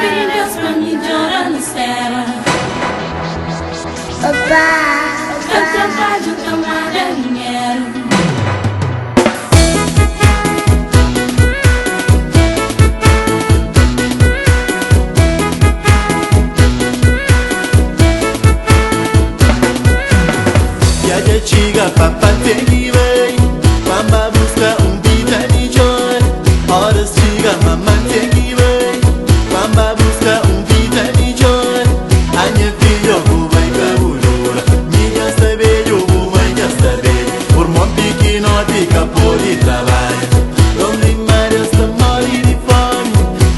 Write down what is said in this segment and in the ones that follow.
Deus pra mim chorando espera. Eu trabalho, tomara dinheiro. Chiga papá tem que ver, mamá busca vida de joy. Horas chiga mamãe tem que ver, mamá busca vida de joy. A minha filha vai cabulura, minha saber eu vai saber. Por mão pequeno fica por de trabalho, onde Maria está morre de fome.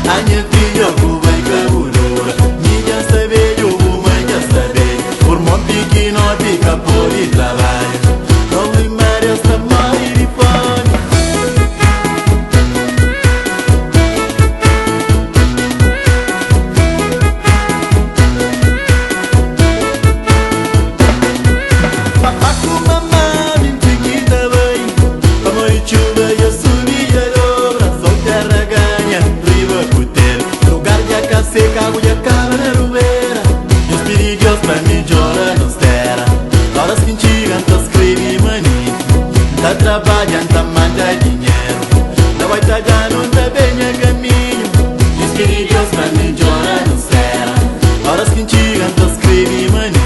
A minha filha vai cabulura, minha saber eu vai saber. Por mão pequeno fica por de trabalho. Seca agulha cabra rueira, e os perigos pra mim chora nos terra. Horas que chegam, tá escreve mani, tá trabalhando, tá manda dinheiro. Tá vai tá dando, tá bem a caminho, e os perigos pra mim chora nos terra. Horas que chegam, tá escreve mani,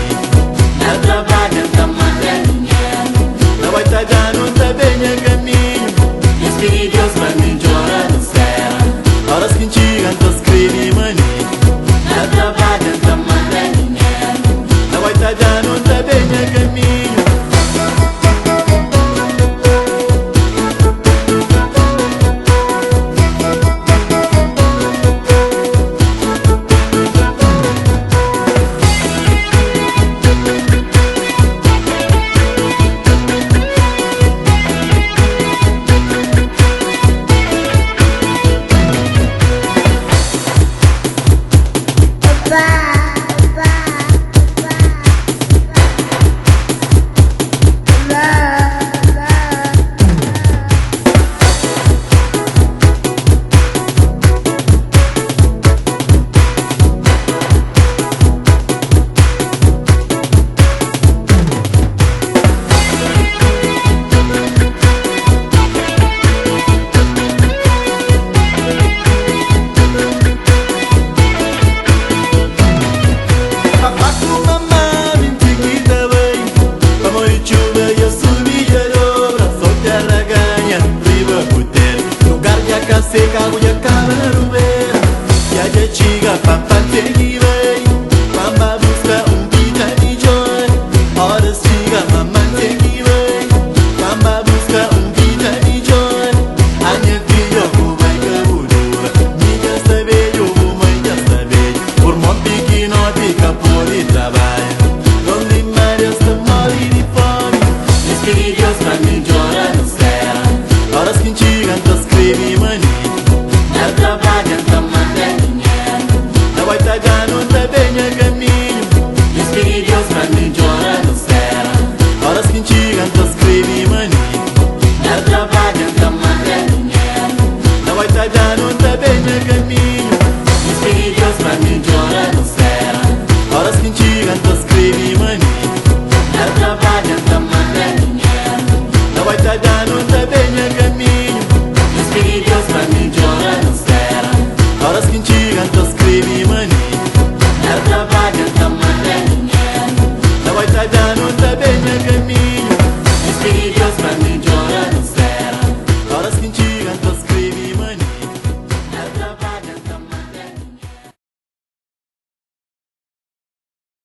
tá trabalhando, tá manda dinheiro. Tá vai tá dando, tá bem a caminho, e os perigos pra mim chora nos terra. Horas que chegam, tá escreve mani. Trabalhando, tá mandando dinheiro. Não vai tá dando, tá bem a caminho. Seca agulha cabra rueira, e a gente chiga papá tem que ver, mamá busca vida de joy. Horas chiga mamãe tem que ver, mamá busca vida de joy. A minha filha vai cabulura, minha saber eu vai saber. Por mão pequeno fica por de trabalho, onde Maria está morre de fome. Os perigos pra mim chora nos terra. Horas que chegam, tá escreve mani. Tá trabalhando, tá mandando dinheiro. Não vai tá dando, tá bem a caminho. E os perigos pra mim chora nos terra. Horas que chegam, tá escreve mani. Tá trabalhando, tá mandando dinheiro. Não vai tá dando, tá bem a caminho.